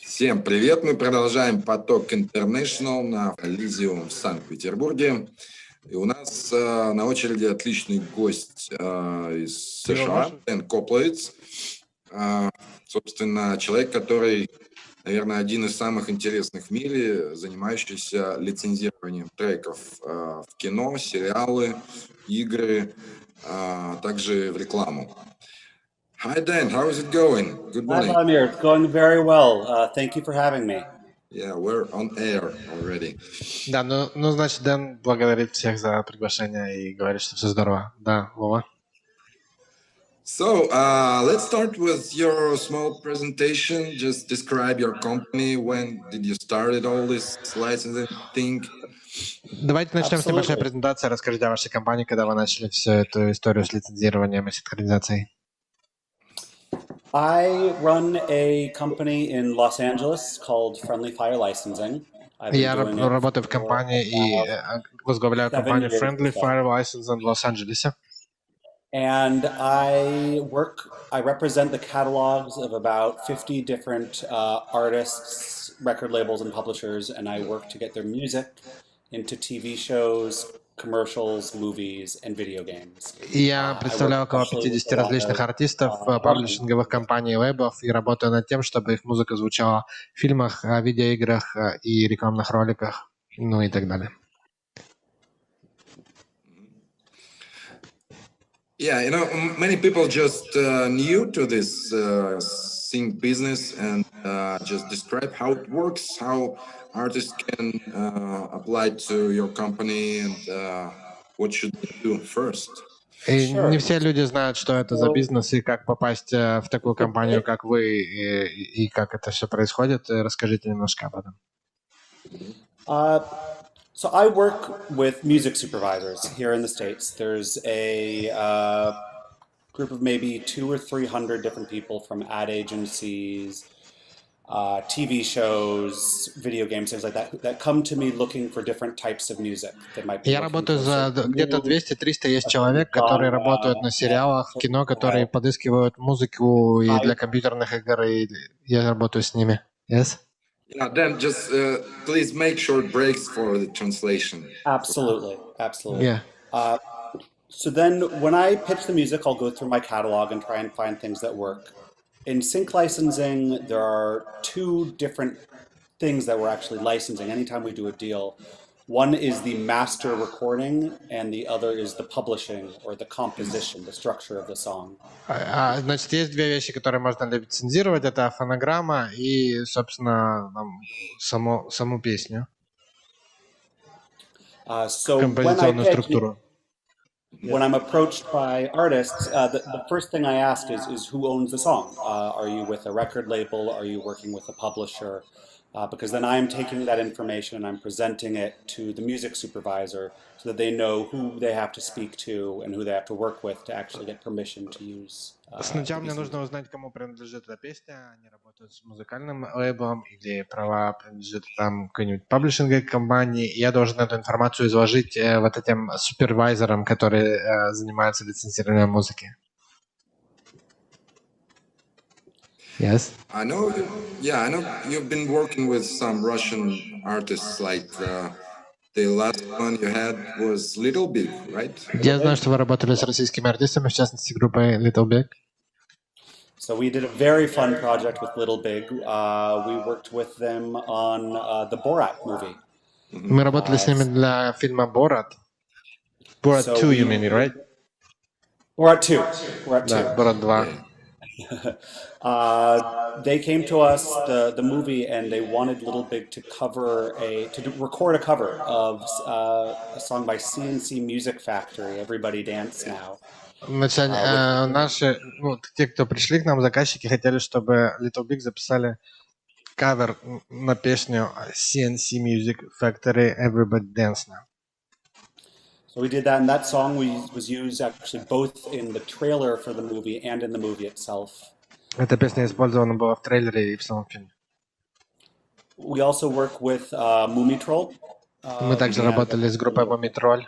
Всем привет! Мы продолжаем поток International на Colisium в Санкт-Петербурге. И у нас на очереди отличный гость из США, Koplowitz. Собственно, человек, который, наверное, один из самых интересных в мире, занимающийся лицензированием треков в кино, сериалы, игры, также в рекламу. Hi Dan, how is it going? Good morning. Hi Vladimir, it's going very well. Thank you for having me. Yeah, we're on air already. Да, значит, Дэн благодарит всех за приглашение и говорит, что все здорово. Да, Вова. So, let's start with your small presentation. Just describe your company. When did you start all this licensing thing? Давайте начнем с небольшой презентации. Расскажите о вашей компании, когда вы начали всю эту историю с лицензированием и синхронизацией. I run a company in Los Angeles called Friendly Fire Licensing. Я работаю в компании и возглавляю компанию Friendly Fire Licensing в Лос-Анджелесе. And I represent the catalogs of about 50 different artists, record labels, and publishers, and I work to get their music into TV shows, commercials, movies, and video games. Я представляю около 50 различных артистов, паблишинговых компаний и лейблов и работаю над тем, чтобы их музыка звучала в фильмах, видеоиграх и рекламных роликах, ну и так далее. Yeah, you know, many people just new to this sync business and just describe how it works, how artists can apply to your company and what should they do first. И не все люди знают, что это за бизнес и как попасть в такую компанию, как вы, и как это все происходит. Расскажите немножко об этом. So I work with music supervisors here in the States. There's a group of maybe 200 or 300 different people from ad agencies, TV shows, video games, things like that come to me looking for different types of music. Я работаю за где-то 200-300 есть человек, которые работают на сериалах, в кино, которые подыскивают музыку и для компьютерных игр, и я работаю с ними. Yes? Yeah, then just please make short breaks for the translation. Absolutely. Yeah. So then when I pitch the music, I'll go through my catalog and try and find things that work. In sync licensing, there are two different things that we're actually licensing anytime we do a deal. One is the master recording, and the other is the publishing or the composition, the structure of the song. Значит, есть две вещи, которые можно лицензировать. Это фонограмма и, собственно, саму песню. Композиционную структуру. When I'm approached by artists, the first thing I ask is who owns the song? Are you with a record label? Are you working with a publisher? Because then I'm taking that information and I'm presenting it to the music supervisor so that they know who they have to speak to and who they have to work with to actually get permission to use. Сначала мне нужно узнать, кому принадлежит эта песня. Они работают с музыкальным лейблом или права принадлежит там какой-нибудь паблишинговой компании. Я должен эту информацию изложить вот этим супервайзерам, которые занимаются лицензированием музыки. Yes. I know you've been working with some Russian artists, like the last one you had was Little Big, right? Я знаю, что вы работали с российскими артистами, в частности, группой Little Big. So we did a very fun project with Little Big. We worked with them on the Borat movie. Мы работали с ними для фильма Borat. Borat 2, you mean, right? Borat 2. Да, Borat 2. They came to us, the movie, and they wanted Little Big to record a cover of a song by CNC Music Factory, Everybody Dance Now. Значит, наши, те, кто пришли к нам, заказчики, хотели, чтобы Little Big записали кавер на песню CNC Music Factory, Everybody Dance Now. So we did that, and that song was used actually both in the trailer for the movie and in the movie itself. Эта песня использована была в трейлере и в самом фильме. We also work with Mummy Troll. Мы также работали с группой Mummy Troll.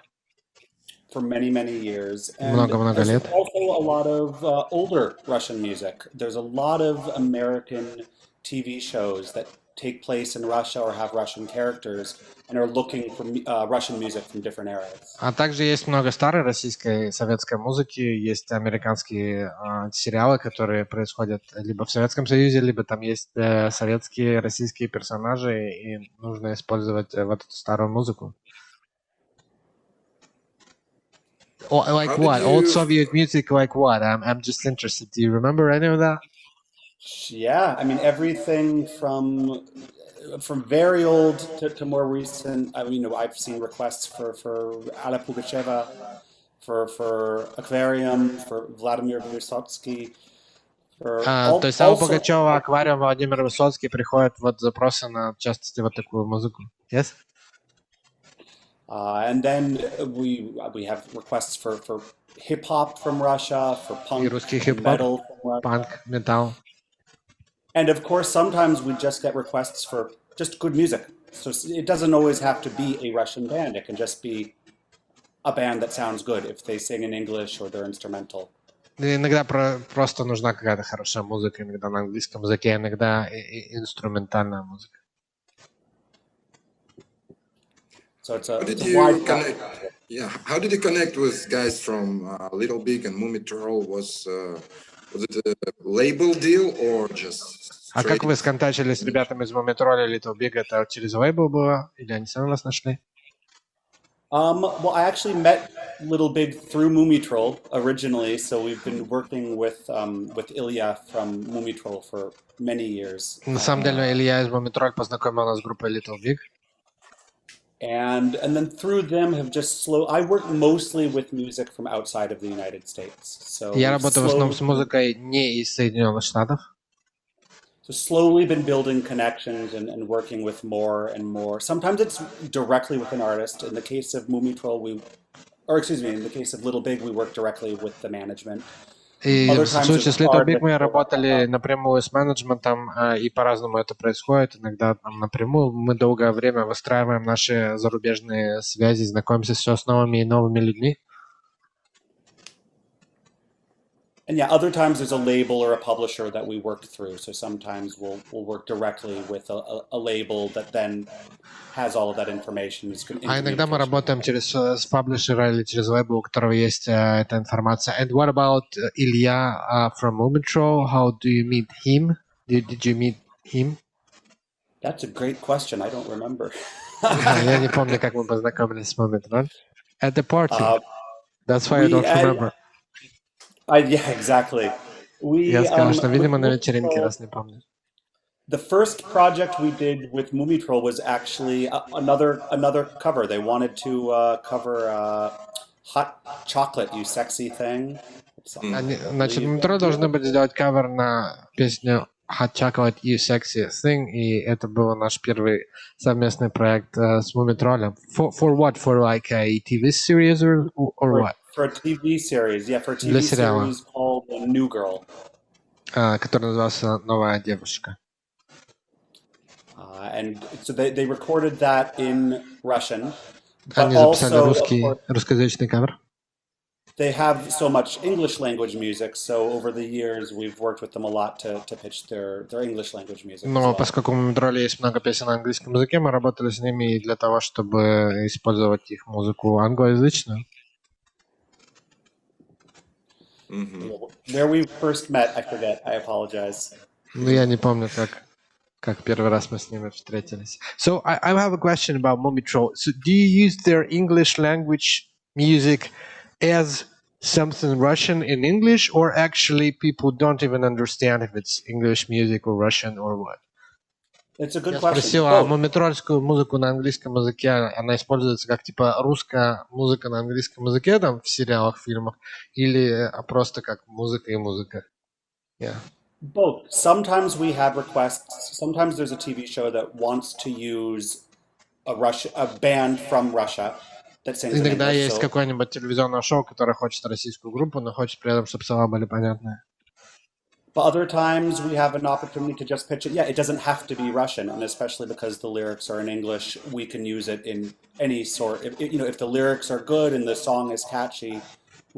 For many years. Много лет. Also a lot of older Russian music. There's a lot of American TV shows that take place in Russia or have Russian characters and are looking for Russian music from different eras. А также есть много старой российской советской музыки, есть американские сериалы, которые происходят либо в Советском Союзе, либо там есть советские, российские персонажи, и нужно использовать вот эту старую музыку. Like what? Old Soviet music, like what? I'm just interested. Do you remember any of that? Yeah, I mean everything from very old to more recent. I mean, I've seen requests for Alla Pugacheva, for Aquarium, for Vladimir Vysotsky. То есть Алла Пугачева, Аквариум, Владимир Высоцкий приходят вот запросы на, в частности, вот такую музыку. Yes? And then we have requests for hip hop from Russia, for punk, И русский хип-хоп, metal from Russia. панк, металл. And of course, sometimes we just get requests for just good music. So it doesn't always have to be a Russian band. It can just be a band that sounds good if they sing in English or they're instrumental. Иногда просто нужна какая-то хорошая музыка, иногда на английском языке, иногда инструментальная музыка. So it's a wide connect? Yeah, how did you connect with guys from Little Big and Mummy Troll? Was it a label deal or just? А как вы сконтачились с ребятами из Mummy Troll и Little Big? Это через лейбл было или они сами вас нашли? Well, I actually met Little Big through Mummy Troll originally, so we've been working with Ilya from Mummy Troll for many years. На самом деле Илья из Mummy Troll познакомил нас с группой Little Big. And then through them have just I work mostly with music from outside of the United States. So Я работаю в основном с музыкой не из Соединенных Штатов. So slowly been building connections and working with more and more. Sometimes it's directly with an artist. In the case of Mummy Troll, in the case of Little Big, we work directly with the management. И в случае с Little Big мы работали напрямую с менеджментом, и по-разному это происходит. Иногда там напрямую мы долгое время выстраиваем наши зарубежные связи, знакомимся все с новыми и новыми людьми. And yeah, other times there's a label or a publisher that we work through. So sometimes we'll work directly with a label that then has all of that information. А иногда мы работаем через паблишера или через лейбл, у которого есть эта информация. And what about Ilya from Mummy Troll? How do you meet him? Did you meet him? That's a great question. I don't remember. Я не помню, как мы познакомились с Mummy Troll. At the party. That's why I don't remember. Yeah, exactly. Я сказал, что, видимо, на вечеринке, раз не помню. The first project we did with Mummy Troll was actually another cover. They wanted to cover Hot Chocolate, You Sexy Thing. Значит, Mummy Troll должны были сделать кавер на песню Hot Chocolate, You Sexy Thing, и это был наш первый совместный проект с Mummy Troll. For what? For like a TV series or what? For a TV series, yeah, for a TV series called New Girl. Который назывался «Новая девушка». And so they recorded that in Russian. Они записали русскоязычный кавер. They have so much English language music, so over the years we've worked with them a lot to pitch their English language music. Но поскольку у Mummy Troll есть много песен на английском языке, мы работали с ними для того, чтобы использовать их музыку англоязычную. Where we first met, I forget. I apologize. Ну, я не помню, как первый раз мы с ними встретились. So, I have a question about Mummy Troll. So, do you use their English language music as something Russian in English, or actually people don't even understand if it's English music or Russian or what? It's a good Я question. спросил, а мумитрольскую музыку на английском языке, она используется как типа русская музыка на английском языке там в сериалах, фильмах, или просто как музыка и музыка? Yeah. Both. Sometimes we have requests. Sometimes there's a TV show that wants to use a band from Russia that sings in English. Иногда есть какое-нибудь телевизионное шоу, которое хочет российскую группу, но хочет при этом, чтобы слова были понятны. But other times we have an opportunity to just pitch it. Yeah, it doesn't have to be Russian, and especially because the lyrics are in English, we can use it in any sort. If the lyrics are good and the song is catchy,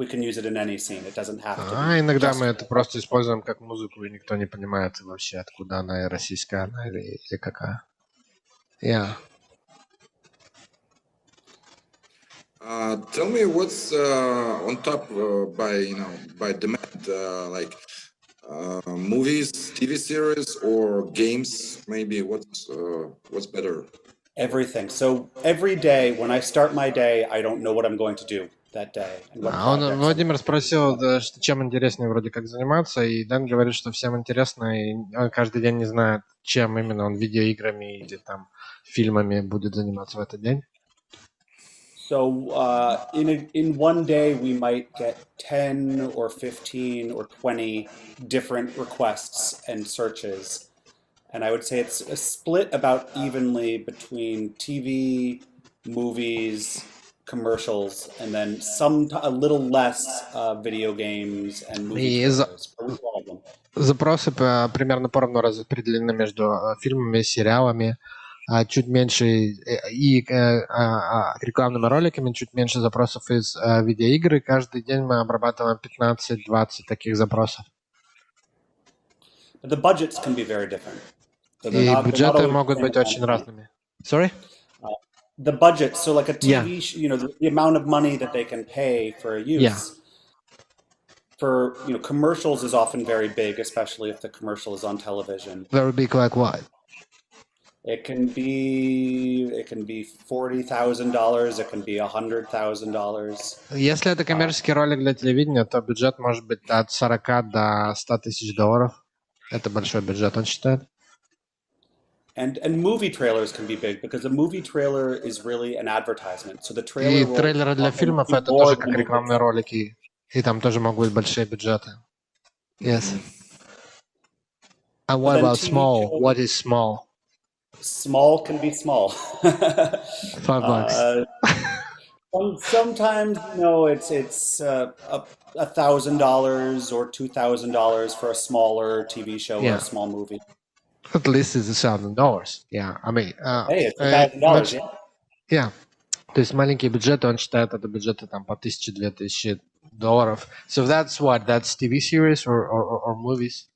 we can use it in any scene. It doesn't have to А be иногда just мы for это просто используем как музыку, и никто не понимает вообще, откуда она, и российская она или какая. Yeah. Tell me what's on top by demand, like movies, TV series, or games. Maybe what's better? everything. So every day when I start my day, I don't know what I'm going to do that day and what А он, projects I'm Владимир спросил, да, чем интереснее вроде как заниматься, и Дэн говорит, что всем интересно, и он каждый день не знает, чем именно он видеоиграми или там фильмами будет заниматься в этот день. So in one day, we might get 10 or 15 or 20 different requests and searches. And I would say it's a split about evenly between TV, movies, commercials, and then a little less video games and movie И trailers. For all of them. запросы примерно поровну распределены между фильмами, сериалами, чуть меньше и рекламными роликами, чуть меньше запросов из видеоигры. Каждый день мы обрабатываем 15-20 таких запросов. But the budgets can be very different. So И бюджеты могут always быть очень разными. Sorry? The budget, so like a Yeah. TV, the amount of money that they can pay for a use. Yeah. For commercials is often very big, especially if the commercial is on television. Very big like what? It can be $40,000. It can be $100,000. Если это коммерческий ролик для телевидения, то бюджет может быть от 40 до 100 тысяч долларов. Это большой бюджет, он считает. And movie trailers can be big because a movie trailer is really an advertisement. So the trailer И will трейлеры для often фильмов be это more тоже than как a movie. рекламные ролики. И там тоже могут быть большие бюджеты. Yes. And what then about TV small? shows- What is small? Small can be small. $5. Sometimes it's $1,000 or $2,000 for a smaller TV show or Yeah. a small movie. At least it's $1,000. Yeah, I mean, Hey, it's $1,000. Yeah. yeah. То есть маленькие бюджеты, он считает это бюджеты там по 1000-2000 долларов. So that's what? That's TV series or movies?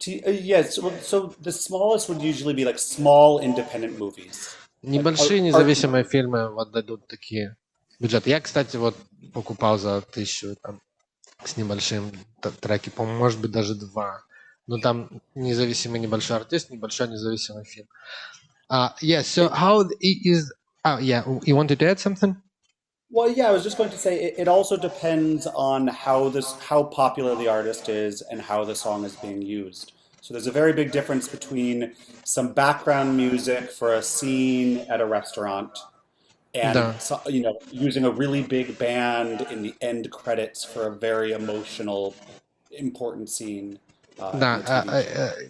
Yes. So the smallest would usually be like small independent movies. Небольшие независимые фильмы вот дадут такие бюджеты. Я, кстати, вот покупал за 1000 там, с небольшим треки, по-моему, может быть, даже 2. Но там независимый небольшой артист, небольшой независимый фильм. Yeah, so how is... Oh, yeah, you wanted to add something? Well, yeah, I was just going to say it also depends on how popular the artist is and how the song is being used. So there's a very big difference between some background music for a scene at a restaurant and using a really big band in the end credits for a very emotional, important scene. Да,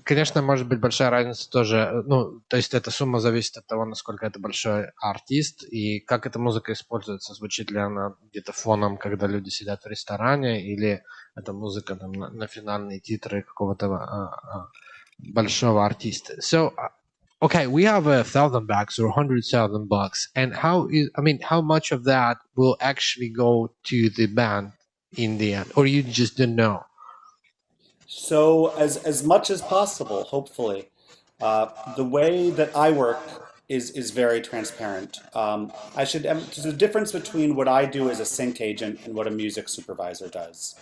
конечно, может быть большая разница тоже, ну, то есть эта сумма зависит от того, насколько это большой артист и как эта музыка используется, звучит ли она где-то фоном, когда люди сидят в ресторане, или это музыка там, на финальные титры какого-то большого артиста. So, okay, we have $1,000 or $100,000, and how much of that will actually go to the band in the end, or you just don't know? So as much as possible, hopefully. The way that I work is very transparent. There's a difference between what I do as a sync agent and what a music supervisor does.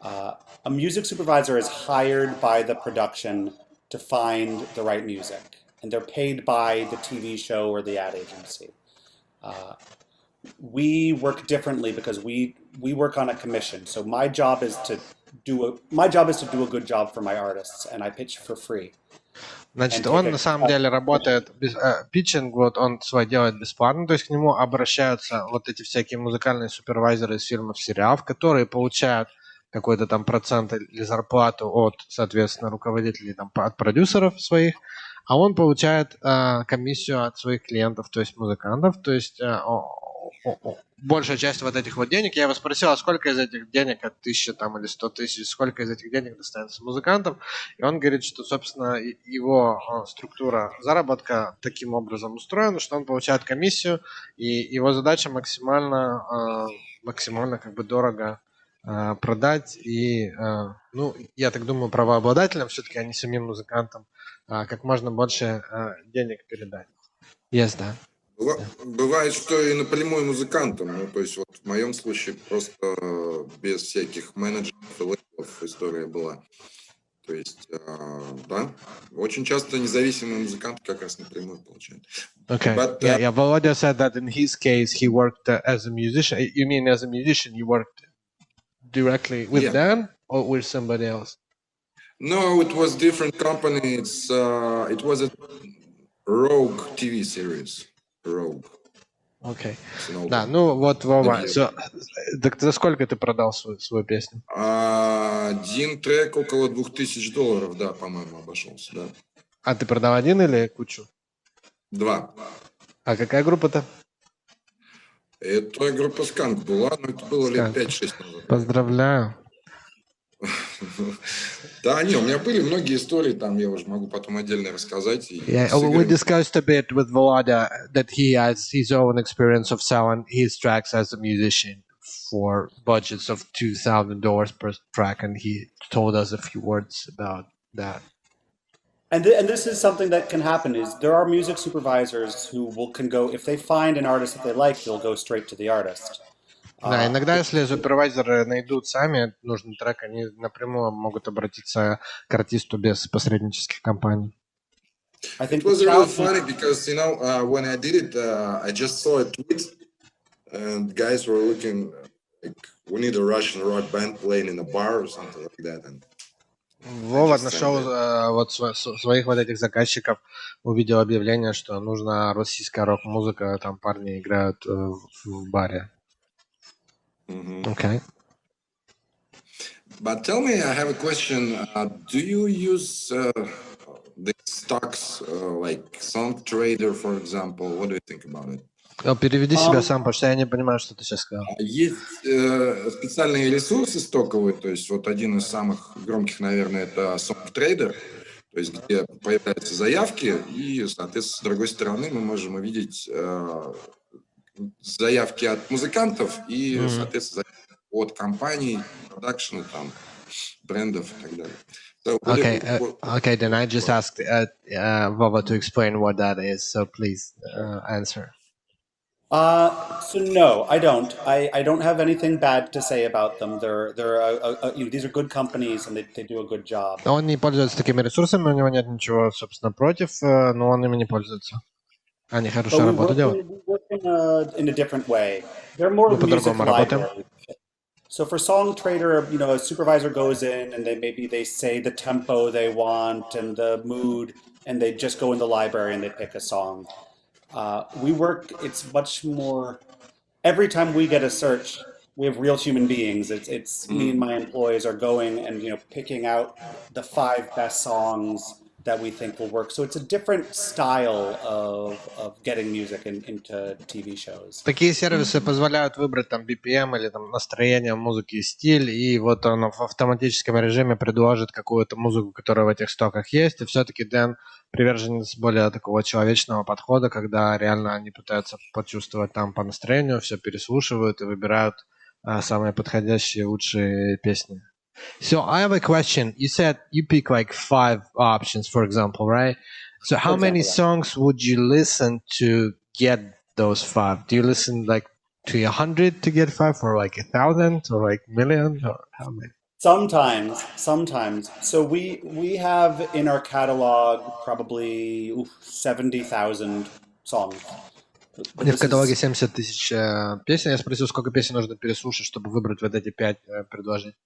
A music supervisor is hired by the production to find the right music, and they're paid by the TV show or the ad agency. We work differently because we work on a commission. So my job is to do a good job for my artists, and I pitch for free. Значит, он на самом деле работает питчинг, вот он свой делает бесплатно, то есть к нему обращаются вот эти всякие музыкальные супервайзеры из фильмов, сериалов, которые получают какой-то там процент или зарплату от, соответственно, руководителей там, от продюсеров своих, а он получает комиссию от своих клиентов, то есть музыкантов, то есть большая часть вот этих вот денег, я его спросил, а сколько из этих денег, от 1000 там, или 100 тысяч, сколько из этих денег достанется музыкантам, и он говорит, что, собственно, его структура заработка таким образом устроена, что он получает комиссию, и его задача максимально как бы дорого продать и, ну, я так думаю, правообладателям, все-таки, а не самим музыкантам, как можно больше денег передать. Yes, да. Бывает, что и напрямую музыкантам. Ну, то есть вот в моем случае просто без всяких менеджеров и лейблов история была. То есть, да, очень часто независимые музыканты как раз напрямую получают. Okay. But, Yeah. Volodya said that in his case, he worked as a musician. You mean as a musician, you worked directly with them or with somebody else? No, it was different company. It was a Rogue TV series. Rogue. Окей. Да, ну вот, Вова, так за сколько ты продал свою песню? Один трек около $2000, да, по-моему, обошелся, да. А ты продал один или кучу? 2. А какая группа-то? Это группа Сканк была, но это было лет 5-6 назад. Поздравляю. Да, не, у меня были многие истории, там я уже могу потом отдельно рассказать. Yeah, we discussed a bit with Volodya that he has his own experience of selling his tracks as a musician for budgets of $2,000 per track, and he told us a few words about that. And this is something that can happen. Is there are music supervisors who can go, if they find an artist that they like, they'll go straight to the artist. Да, иногда, если супервайзеры найдут сами нужный трек, они напрямую могут обратиться к артисту без посреднических компаний. It was really funny because, you know, when I did it, I just saw a tweet and guys were looking like, we need a Russian rock band playing in a bar or something like that. And Вова нашел вот своих вот этих заказчиков, увидел объявление, что нужна российская рок-музыка, там парни играют в баре. Okay. But tell me, I have a question. Do you use the stocks like SongTrader, for example? What do you think about it? Переведи себя сам, потому что я не понимаю, что ты сейчас сказал. Есть специальные ресурсы стоковые, то есть вот один из самых громких, наверное, это SongTrader, то есть где появляются заявки, и, соответственно, с другой стороны мы можем увидеть заявки от музыкантов и, соответственно, от компаний, продакшена, там, брендов и так далее. So, okay, then I just asked Vova to explain what that is, so please answer. So no, I don't. I don't have anything bad to say about them. These are good companies and they do a good job. Он не пользуется такими ресурсами, у него нет ничего, собственно, против, но он ими не пользуется. Они хорошо работу делают. We work in a different way. They're more music libraries. So for SongTrader, you know, a supervisor goes in and they say the tempo they want and the mood, and they just go in the library and they pick a song. It's much more, every time we get a search, we have real human beings. It's me and my employees are going and, you know, picking out the 5 best songs that we think will work. So it's a different style of getting music into TV shows. Такие сервисы позволяют выбрать там BPM или там настроение музыки и стиль, и вот он в автоматическом режиме предложит какую-то музыку, которая в этих стоках есть, и все-таки Дэн приверженец более такого человечного подхода, когда реально они пытаются почувствовать там по настроению, все переслушивают и выбирают самые подходящие, лучшие песни. So I have a question. You said you pick like 5 options, for example, right? So how many songs would you listen to get those 5? Do you listen like to 100 to get 5, or like 1,000, or like 1,000,000, or how many? Sometimes. So we have in our catalog probably 70,000 songs. У них в каталоге 70 тысяч песен. Я спросил, сколько песен нужно переслушать, чтобы выбрать вот эти 5 предложений.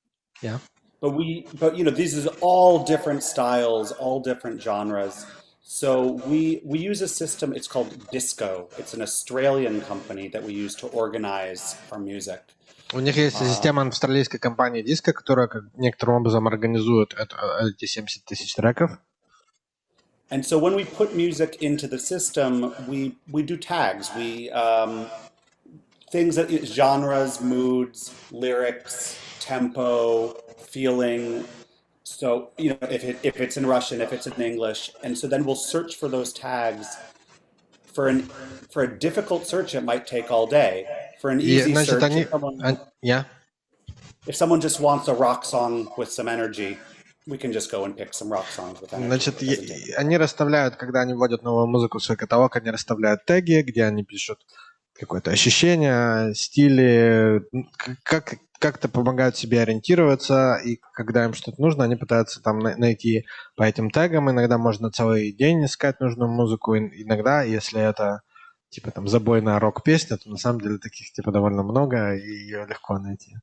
Yeah. But you know, these is all different styles, all different genres. So we use a system, it's called Disco. It's an Australian company that we use to organize our music. У них есть система австралийской компании Disco, которая некоторым образом организует эти 70 тысяч треков. And so when we put music into the system, we do tags. We things that genres, moods, lyrics, tempo, feeling. So, you know, if it's in Russian, if it's in English, and so then we'll search for those tags. For a difficult search, it might take all day. For an easy search, if someone just wants a rock song with some energy, we can just go and pick some rock songs with energy. Значит, они расставляют, когда они вводят новую музыку в свой каталог, они расставляют теги, где они пишут какое-то ощущение, стили, как-то помогают себе ориентироваться, и когда им что-то нужно, они пытаются там найти по этим тегам. Иногда можно целый день искать нужную музыку, иногда, если это типа там забойная рок-песня, то на самом деле таких типа довольно много, и ее легко найти.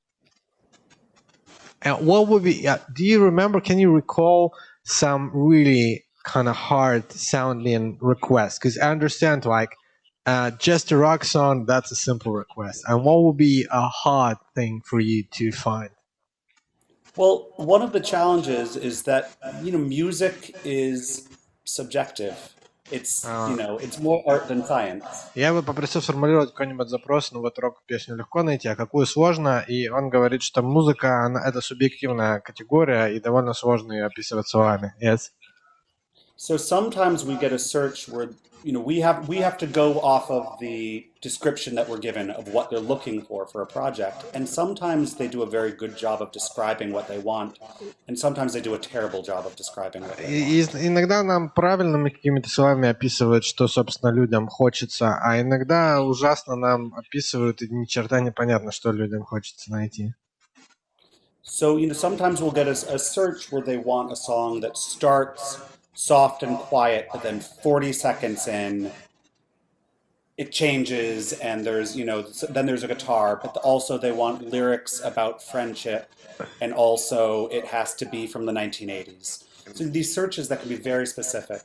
And what would be, do you remember, can you recall some really kind of hard sounding requests? Because I understand like just a rock song, that's a simple request. And what would be a hard thing for you to find? Well, one of the challenges is that, music is subjective. It's, it's more art than science. Я бы попросил сформулировать какой-нибудь запрос, ну вот рок-песню легко найти, а какую сложно, и он говорит, что музыка, это субъективная категория, и довольно сложно ее описывать словами. Yes? So sometimes we get a search where, we have to go off of the description that we're given of what they're looking for a project. And sometimes they do a very good job of describing what they want. And sometimes they do a terrible job of describing what they want. Иногда нам правильными какими-то словами описывают, что, собственно, людям хочется, а иногда ужасно нам описывают, и ни черта непонятно, что людям хочется найти. So, sometimes we'll get a search where they want a song that starts soft and quiet, but then 40 seconds in, it changes, and there's, then there's a guitar, but also they want lyrics about friendship, and also it has to be from the 1980s. So these searches that can be very specific.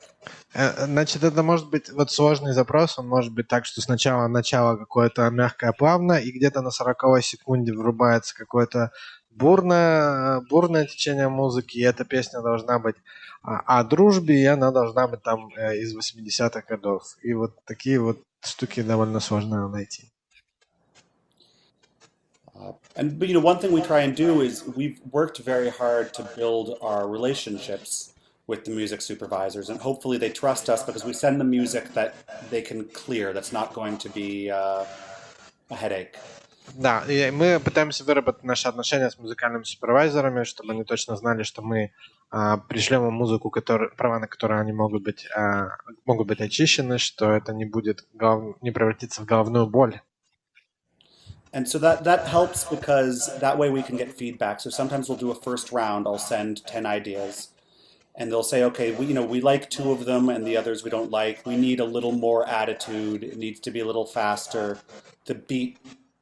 Значит, это может быть вот сложный запрос, он может быть так, что сначала начало какое-то мягкое, плавно, и где-то на 40-й секунде врубается какое-то бурное течение музыки, и эта песня должна быть о дружбе, и она должна быть там из 80-х годов. И вот такие вот штуки довольно сложно найти. And one thing we try and do is we've worked very hard to build our relationships with the music supervisors, and hopefully they trust us because we send them music that they can clear, that's not going to be a headache. Да, и мы пытаемся выработать наши отношения с музыкальными супервайзерами, чтобы они точно знали, что мы пришлем им музыку, права на которую они могут быть очищены, что это не превратится в головную боль. And so that helps because that way we can get feedback. So sometimes we'll do a first round, I'll send 10 ideas, and they'll say, okay, we like 2 of them and the others we don't like. We need a little more attitude. It needs to be a little faster. The beat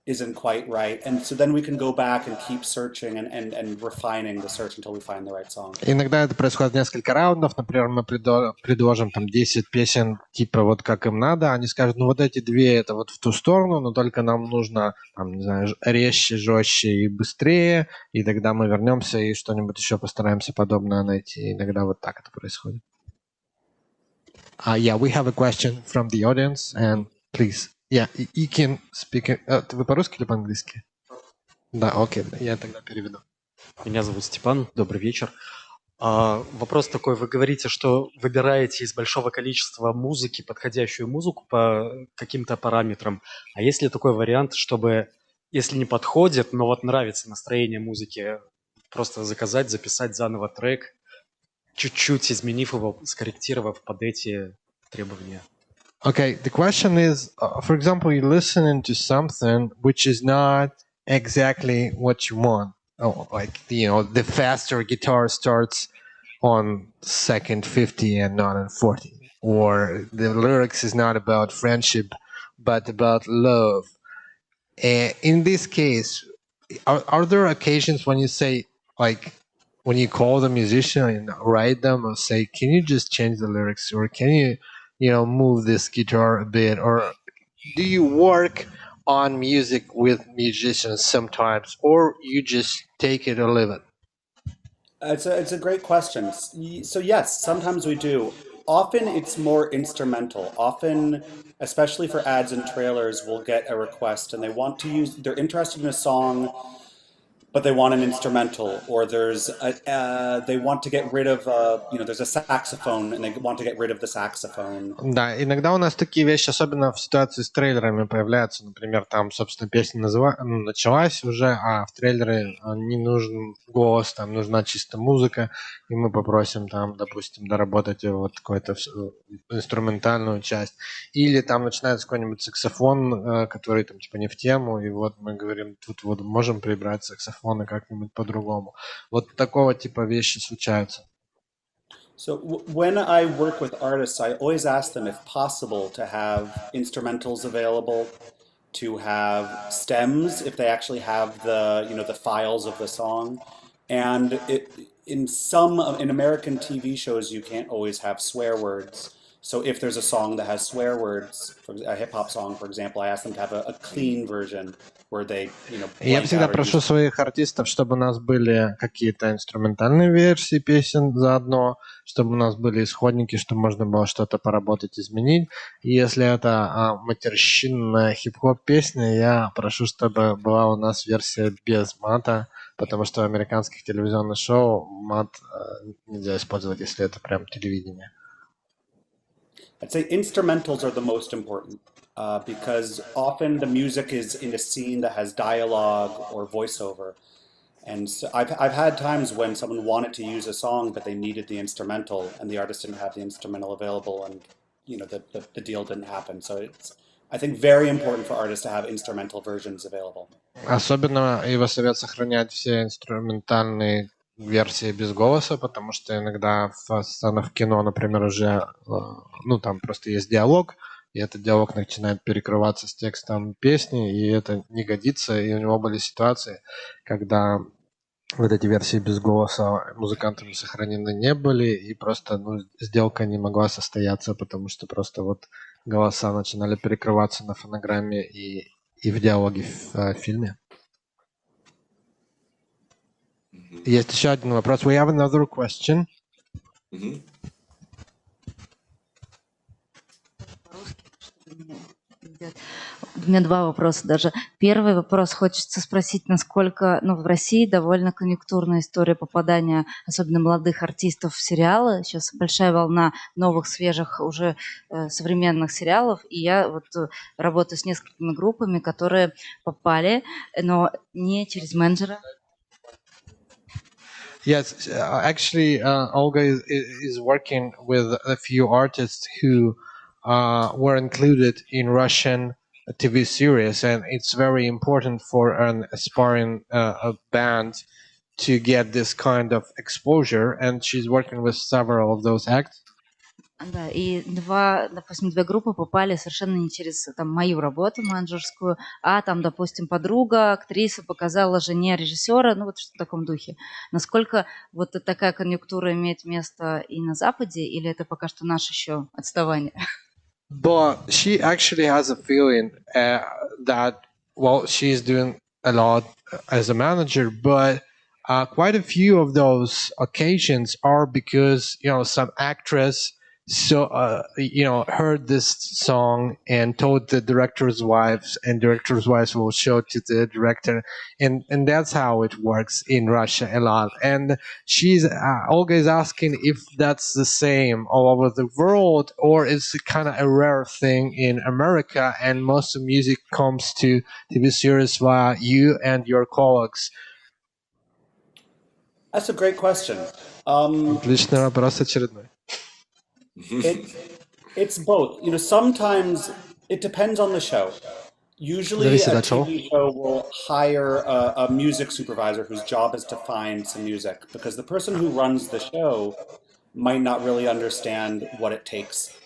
isn't quite right. And so then we can go back and keep searching and refining the search until we find the right song. Иногда это происходит несколько раундов. Например, мы предложим там 10 песен, типа вот как им надо. Они скажут, ну вот эти 2 это вот в ту сторону, но только нам нужно, там, не знаю, резче, жестче и быстрее. И тогда мы вернемся и что-нибудь еще постараемся подобное найти. Иногда вот так это происходит. Yeah, we have a question from the audience, and please. Yeah, you can speak. Вы по-русски или по-английски? Да, окей, я тогда переведу. Меня зовут Степан, добрый вечер. Вопрос такой, вы говорите, что выбираете из большого количества музыки подходящую музыку по каким-то параметрам. А есть ли такой вариант, чтобы, если не подходит, но вот нравится настроение музыки, просто заказать, записать заново трек, чуть-чуть изменив его, скорректировав под эти требования? Okay, the question is, for example, you're listening to something which is not exactly what you want. Oh, like, the faster guitar starts on second 50 and not on 40. Or the lyrics is not about friendship, but about love. In this case, are there occasions when you say, like, when you call the musician and write them or say, can you just change the lyrics, or can you move this guitar a bit, or do you work on music with musicians sometimes, or you just take it or leave it? It's a great question. So yes, sometimes we do. Often it's more instrumental. Often, especially for ads and trailers, we'll get a request and they're interested in a song but they want an instrumental, or they want to get rid of, there's a saxophone and they want to get rid of the saxophone. Да, иногда у нас такие вещи, особенно в ситуации с трейлерами, появляются. Например, там, собственно, песня началась уже, а в трейлере не нужен голос, там нужна чисто музыка, и мы попросим там, допустим, доработать вот какую-то инструментальную часть. Или там начинается какой-нибудь саксофон, который там типа не в тему, и вот мы говорим, тут вот можем прибрать саксофоны как-нибудь по-другому. Вот такого типа вещи случаются. So when I work with artists, I always ask them if possible to have instrumentals available, to have stems if they actually have the files of the song, and in American TV shows you can't always have swear words. So if there's a song that has swear words, a hip hop song, for example, I ask them to have a clean version where they, Я всегда прошу своих артистов, чтобы у нас были какие-то инструментальные версии песен заодно, чтобы у нас были исходники, чтобы можно было что-то поработать, изменить. И если это матерщинная хип-хоп песня, я прошу, чтобы была у нас версия без мата, потому что в американских телевизионных шоу мат нельзя использовать, если это прям телевидение. I'd say instrumentals are the most important because often the music is in a scene that has dialogue or voiceover. And so I've had times when someone wanted to use a song, but they needed the instrumental and the artist didn't have the instrumental available, and the deal didn't happen. So it's, I think, very important for artists to have instrumental versions available. Особенно его совет сохранять все инструментальные версии без голоса, потому что иногда в сценах в кино, например, уже, там просто есть диалог, и этот диалог начинает перекрываться с текстом песни, и это не годится, и у него были ситуации, когда вот эти версии без голоса музыкантами сохранены не были, и просто сделка не могла состояться, потому что просто вот голоса начинали перекрываться на фонограмме и в диалоге в фильме. Есть еще один вопрос. We have another question. У меня два вопроса даже. Первый вопрос хочется спросить, насколько в России довольно конъюнктурная история попадания, особенно молодых артистов, в сериалы. Сейчас большая волна новых, свежих, уже современных сериалов. И я вот работаю с несколькими группами, которые попали, но не через менеджера. Yes, actually, Olga is working with a few artists who were included in Russian TV series, and it's very important for an aspiring band to get this kind of exposure, and she's working with several of those acts. Да, и допустим, две группы попали совершенно не через мою работу менеджерскую, а допустим, подруга, актриса показала жене режиссера, вот что в таком духе. Насколько вот такая конъюнктура имеет место и на Западе, или это пока что наше еще отставание? But she actually has a feeling that, she's doing a lot as a manager, but quite a few of those occasions are because, some actress heard this song and told the director's wives, and director's wives will show to the director, and that's how it works in Russia a lot. And she's Olga is asking if that's the same all over the world, or it's kind of a rare thing in America, and most of music comes to TV series via you and your colleagues. That's a great question. Отличный вопрос очередной. It's both. Sometimes it depends on the show. Usually a TV show will hire a music supervisor whose job is to find some music, because the person who runs the show might not really understand what it takes.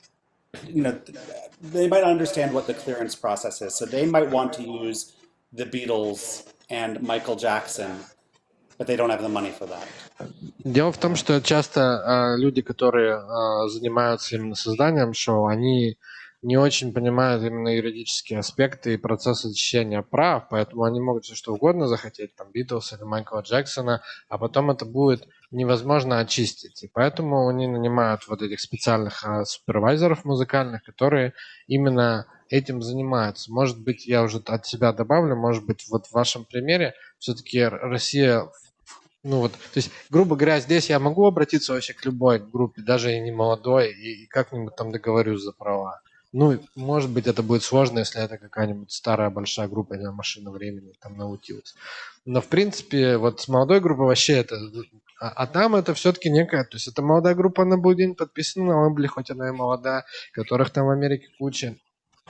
They might not understand what the clearance process is. So they might want to use the Beatles and Michael Jackson, but they don't have the money for that. Дело в том, что часто люди, которые занимаются именно созданием шоу, они не очень понимают именно юридические аспекты и процесс защищения прав, поэтому они могут все что угодно захотеть, Битлз или Майкла Джексона, а потом это будет невозможно очистить. И поэтому они нанимают вот этих специальных супервайзеров музыкальных, которые именно этим занимаются. Может быть, я уже от себя добавлю, может быть, вот в вашем примере все-таки Россия, ну вот, то есть, грубо говоря, здесь я могу обратиться вообще к любой группе, даже и не молодой, и как-нибудь там договорюсь за права. Ну, может быть, это будет сложно, если это какая-нибудь старая большая группа, или машина времени, там, научилась. Но, в принципе, вот с молодой группой вообще это... А там это все-таки некая... То есть, это молодая группа, она будет подписана на лейбле, хоть она и молодая, которых там в Америке куча.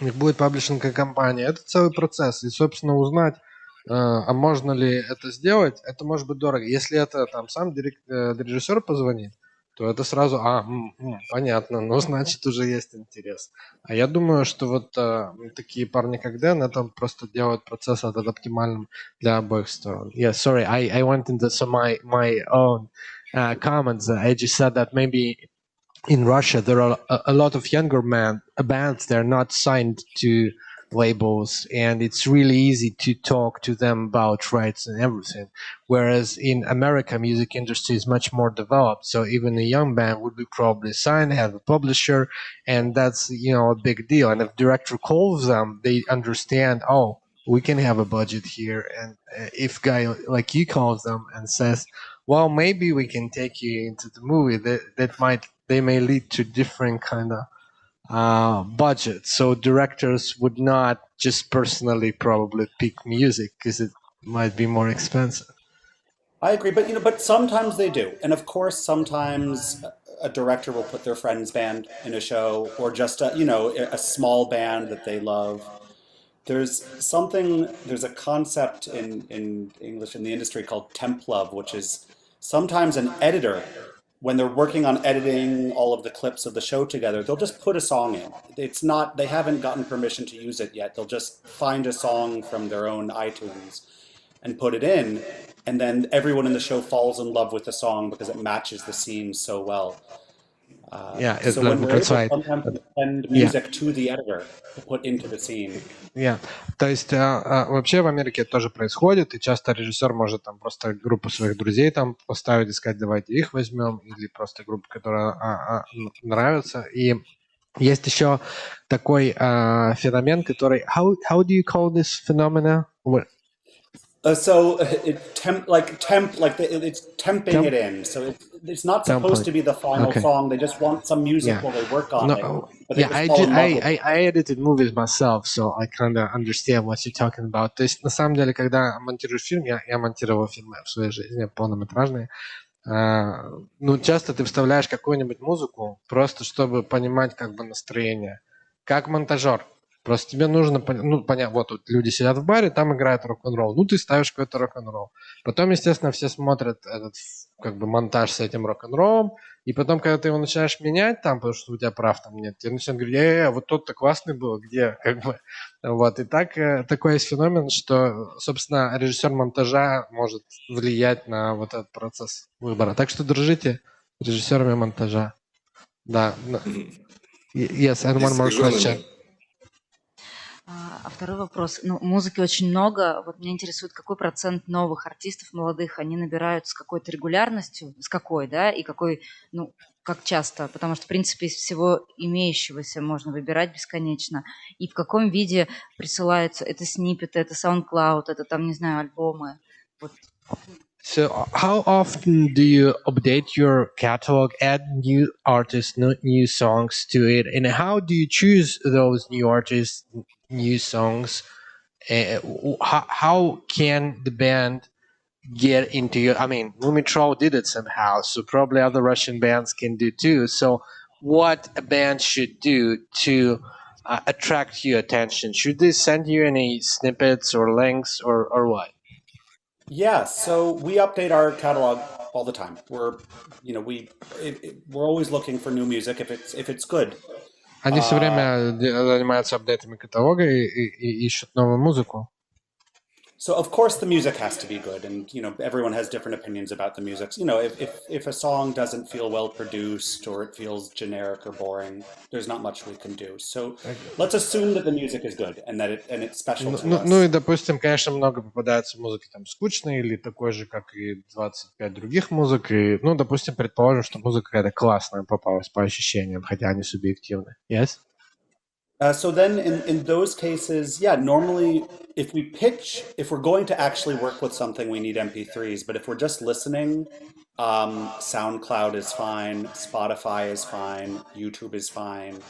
У них будет паблишинговая компания. Это целый процесс. И, собственно, узнать, а можно ли это сделать, это может быть дорого. Если это там сам режиссер позвонит, то это сразу, понятно, ну, значит, уже есть интерес. А я думаю, что вот такие парни, как Дэн, это просто делают процесс этот оптимальным для обоих сторон. Yeah, sorry, I went into my own comments. I just said that maybe in Russia there are a lot of younger bands. They're not signed to labels, and it's really easy to talk to them about rights and everything. Whereas in America, music industry is much more developed. So even a young band would be probably signed, have a publisher, and that's, you know, a big deal. And if director calls them, they understand, oh, we can have a budget here. And if guy like you calls them and says, well, maybe we can take you into the movie, they may lead to different kind of budget. So directors would not just personally probably pick music because it might be more expensive. I agree, but sometimes they do. And of course, sometimes a director will put their friend's band in a show, or just a small band that they love. There's a concept in English in the industry called temp love, which is sometimes an editor, when they're working on editing all of the clips of the show together, they'll just put a song in. They haven't gotten permission to use it yet. They'll just find a song from their own iTunes and put it in. And then everyone in the show falls in love with the song because it matches the scene so well. It's so like when we're able right. sometimes to send music to the editor to put into the scene. То есть вообще в Америке это тоже происходит, и часто режиссер может там просто группу своих друзей там поставить и сказать, давайте их возьмем, или просто группу, которая нравится. И есть еще такой феномен, который... How do you call this phenomena? So it's temping it in. So it's not supposed to be the final song. They just want some music while they work on it. But I edited movies myself, so I kind of understand what you're talking about. То есть на самом деле, когда монтирую фильм, я монтировал фильмы в своей жизни, полнометражные. Ну, часто ты вставляешь какую-нибудь музыку, просто чтобы понимать как бы настроение. Как монтажер. Просто тебе нужно, понять, вот тут люди сидят в баре, там играет рок-н-ролл. Ну, ты ставишь какой-то рок-н-ролл. Потом, естественно, все смотрят этот как бы монтаж с этим рок-н-роллом. И потом, когда ты его начинаешь менять там, потому что у тебя прав там нет, тебе начинают говорить, вот тот-то классный был, где, как бы. Вот, и такой есть феномен, что, собственно, режиссер монтажа может влиять на вот этот процесс выбора. Так что дружите с режиссерами монтажа. Да. Yes, and one more question. А второй вопрос. Ну, музыки очень много. Вот меня интересует, какой процент новых артистов молодых они набирают с какой-то регулярностью, с какой, да, и какой, ну, как часто, потому что, в принципе, из всего имеющегося можно выбирать бесконечно. И в каком виде присылаются это сниппеты, это SoundCloud, это там, не знаю, альбомы. Вот. So how often do you update your catalog, add new artists, new songs to it, and how do you choose those new artists, new songs? How can the band get into your... I mean, Mumitroll did it somehow, so probably other Russian bands can do too. So what a band should do to attract your attention? Should they send you any snippets or links or what? Yeah, so we update our catalog all the time. We're always looking for new music if it's good. Они все время занимаются апдейтами каталога и ищут новую музыку. So of course the music has to be good, and everyone has different opinions about the music. If a song doesn't feel well produced or it feels generic or boring, there's not much we can do. So let's assume that the music is good and that it's special to us. Ну и, допустим, конечно, много попадается музыки там скучной или такой же, как и 25 других музык. И, ну, допустим, предположим, что музыка какая-то классная попалась по ощущениям, хотя они субъективны. Yes? So then in those cases, yeah, normally if we're going to actually work with something, we need MP3s. But if we're just listening, SoundCloud is fine, Spotify is fine, YouTube is fine.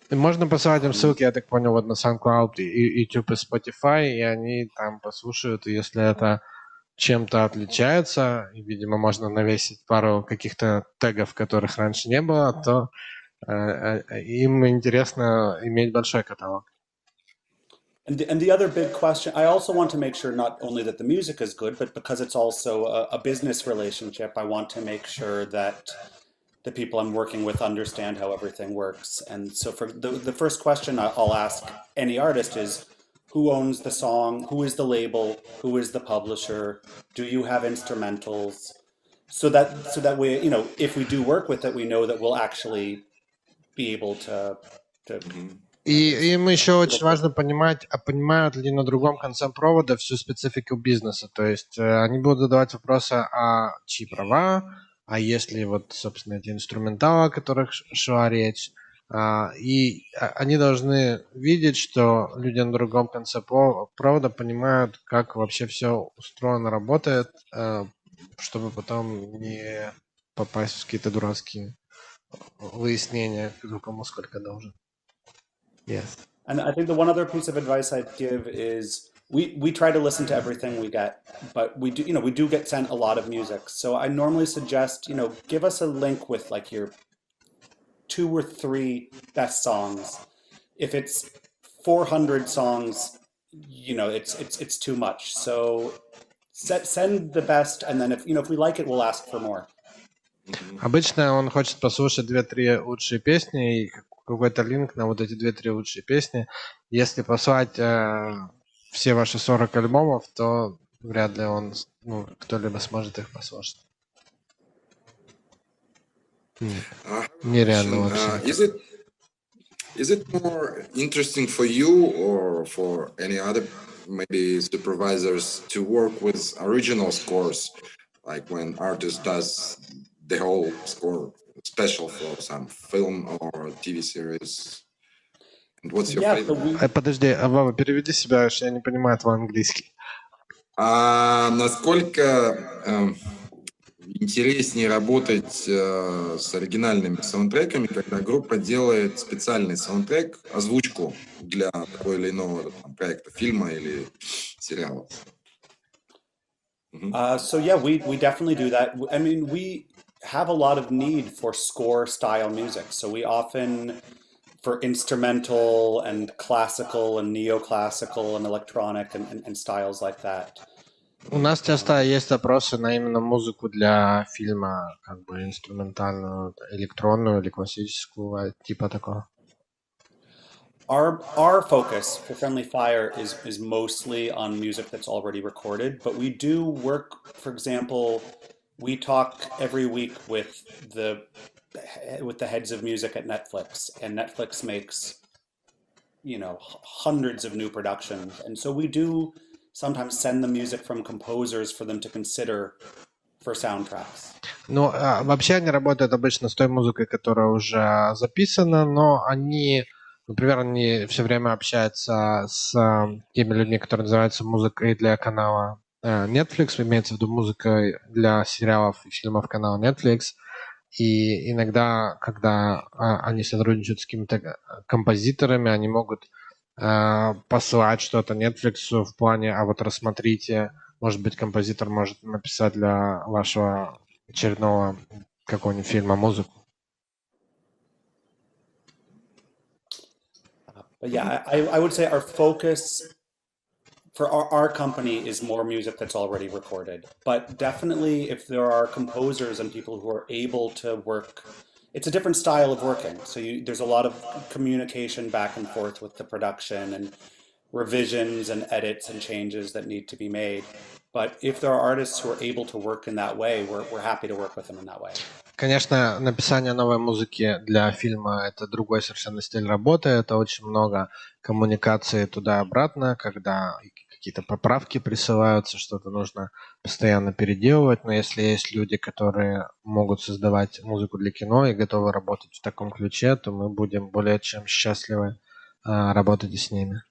И можно посылать им ссылки, я так понял, вот на SoundCloud, и YouTube и Spotify, и они там послушают, и если это чем-то отличается, и, видимо, можно навесить пару каких-то тегов, которых раньше не было, то им интересно иметь большой каталог. And the other big question, I also want to make sure not only that the music is good, but because it's also a business relationship, I want to make sure that the people I'm working with understand how everything works. And so for the first question I'll ask any artist is, who owns the song? Who is the label? Who is the publisher? Do you have instrumentals? So that way, if we do work with it, we know that we'll actually be able to И им еще очень важно понимать, а понимают ли на другом конце провода всю специфику бизнеса. То есть они будут задавать вопросы, а чьи права, а если вот, собственно, эти инструменталы, о которых шла речь. И они должны видеть, что люди на другом конце провода понимают, как вообще все устроено, работает, чтобы потом не попасть в какие-то дурацкие выяснения, кто кому сколько должен. Yes. And I think the one other piece of advice I'd give is we try to listen to everything we get, but we do get sent a lot of music. So I normally suggest, give us a link with like your 2 or 3 best songs. If it's 400 songs, it's too much. So send the best, and then if we like it, we'll ask for more. Обычно он хочет послушать 2-3 лучшие песни и какой-то линк на вот эти 2-3 лучшие песни. Если послать все ваши 40 альбомов, то вряд ли кто-либо сможет их послушать. Нереально вообще. Is it more interesting for you or for any other maybe supervisors to work with original scores, like when artist does the whole score special for some film or TV series? And what's your favorite? Подожди, Вова, переведи себя, я не понимаю твой английский. Насколько интереснее работать с оригинальными саундтреками, когда группа делает специальный саундтрек, озвучку для того или иного проекта, фильма или сериала? So yeah, we definitely do that. I mean, we have a lot of need for score style music. So we often, for instrumental and classical and neoclassical and electronic and styles like that. У нас часто есть запросы на именно музыку для фильма, как бы инструментальную, электронную или классическую, типа такого. Our focus for Friendly Fire is mostly on music that's already recorded, but we do work, for example, we talk every week with the heads of music at Netflix, and Netflix makes, hundreds of new productions. And so we do sometimes send the music from composers for them to consider for soundtracks. Ну, вообще они работают обычно с той музыкой, которая уже записана, но они, например, они все время общаются с теми людьми, которые называются музыкой для канала Netflix, имеется в виду музыка для сериалов и фильмов канала Netflix. И иногда, когда они сотрудничают с какими-то композиторами, они могут посылать что-то Netflix в плане, а вот рассмотрите, может быть, композитор может написать для вашего очередного какого-нибудь фильма музыку. But yeah, I would say our focus for our company is more music that's already recorded. But definitely if there are composers and people who are able to work, it's a different style of working. So there's a lot of communication back and forth with the production, and revisions and edits and changes that need to be made. But if there are artists who are able to work in that way, we're happy to work with them in that way. Конечно, написание новой музыки для фильма — это другой совершенно стиль работы, это очень много коммуникации туда-обратно, когда какие-то поправки присылаются, что-то нужно постоянно переделывать, но если есть люди, которые могут создавать музыку для кино и готовы работать в таком ключе, то мы будем более чем счастливы работать и с ними.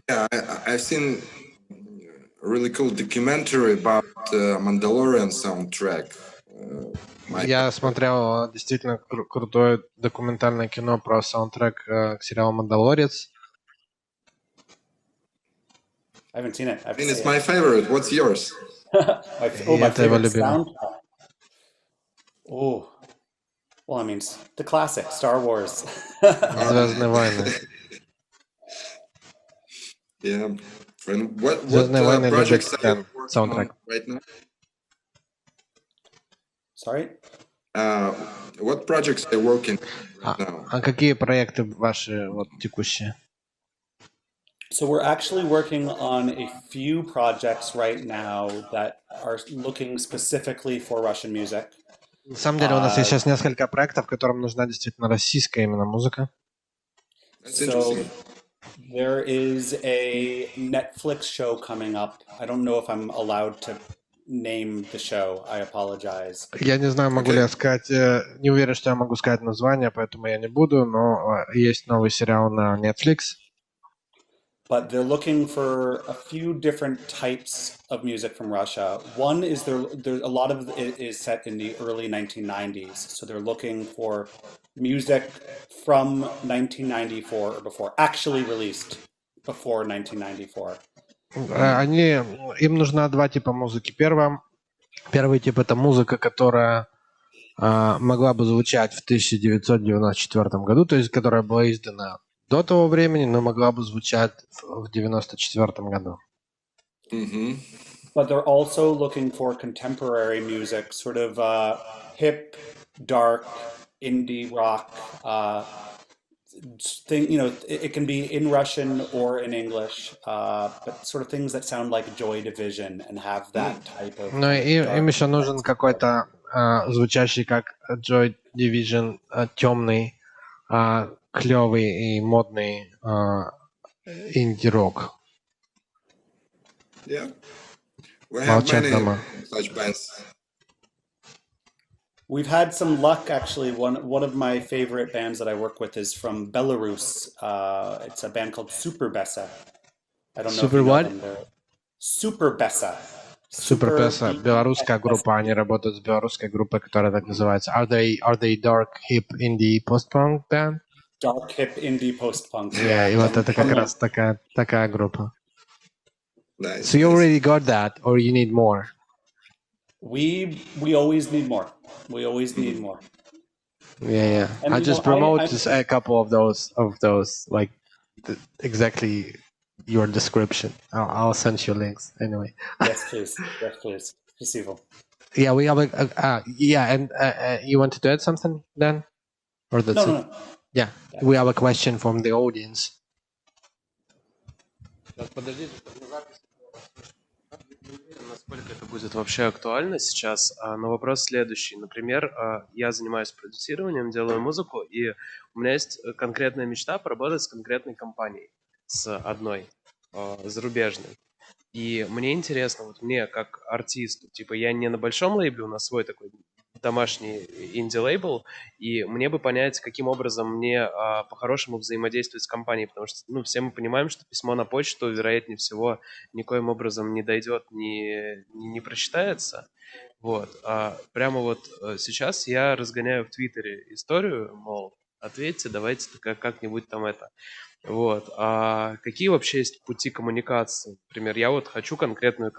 Yeah, I've seen a really cool documentary about Mandalorian soundtrack. Я смотрел действительно крутое документальное кино про саундтрек к сериалу «Мандалорец». I haven't seen it. I mean, it's my favorite. What's yours? My Это его favorite любимый. soundtrack. Oh, well, I mean, the classic, Star Wars. «Звездные войны». Yeah. And what «Звездные войны» любит projects are you Дэн, working саундтрек. on right now? Sorry? What projects are you working on right now? А какие проекты ваши вот текущие? So we're actually working on a few projects right now that are looking specifically for Russian music. На самом деле у нас есть сейчас несколько проектов, которым нужна действительно российская именно музыка. That's So interesting. there is a Netflix show coming up. I don't know if I'm allowed to name the show. I apologize. Я не знаю, могу ли я сказать, не уверен, что я могу сказать название, поэтому я не буду, но есть новый сериал на Netflix. But they're looking for a few different types of music from Russia. One is there's a lot of it is set in the early 1990s. So they're looking for music from 1994 or before, actually released before 1994. Им нужна два типа музыки. Первый тип — это музыка, которая могла бы звучать в 1994 году, то есть которая была издана до того времени, но могла бы звучать в 1994 году. Mm-hmm. But they're also looking for contemporary music, sort of hip, dark, indie rock. It can be in Russian or in English, but sort of things that sound like Joy Division and have that type of. Но им еще нужен какой-то звучащий как Joy Division, темный, клевый и модный инди-рок. Yeah. We have Молчать many дома. such bands. We've had some luck, actually. One of my favorite bands that I work with is from Belarus. It's a band called Superbessa. I don't know Super if you know what? them. They're Superbessa. Суперпеса, белорусская группа, они работают с белорусской группой, которая так называется. Are they dark, hip, indie, post-punk band? Dark, hip, indie, post-punk. Yeah, и вот это как раз такая группа. Nice. So you already got that, or you need more? We always need more. We always need more. Yeah. And I you just know, promote I- just a couple of those, like exactly your description. I'll send you links anyway. Yes, please. Yes, please. Спасибо. Yeah, we have and you wanted to add something then, or that's it? No. Yeah, we have a question from the audience. Насколько это будет вообще актуально сейчас, но вопрос следующий. Например, я занимаюсь продюсированием, делаю музыку, и у меня есть конкретная мечта поработать с конкретной компанией, с одной, зарубежной. И мне интересно, вот мне как артисту, типа я не на большом лейбле, у нас свой такой домашний инди-лейбл, и мне бы понять, каким образом мне по-хорошему взаимодействовать с компанией, потому что, все мы понимаем, что письмо на почту, вероятнее всего, никоим образом не дойдет, не прочитается. Вот. Прямо вот сейчас я разгоняю в Твиттере историю, мол, ответьте, давайте как-нибудь там это. Вот. А какие вообще есть пути коммуникации? Например, я вот хочу конкретную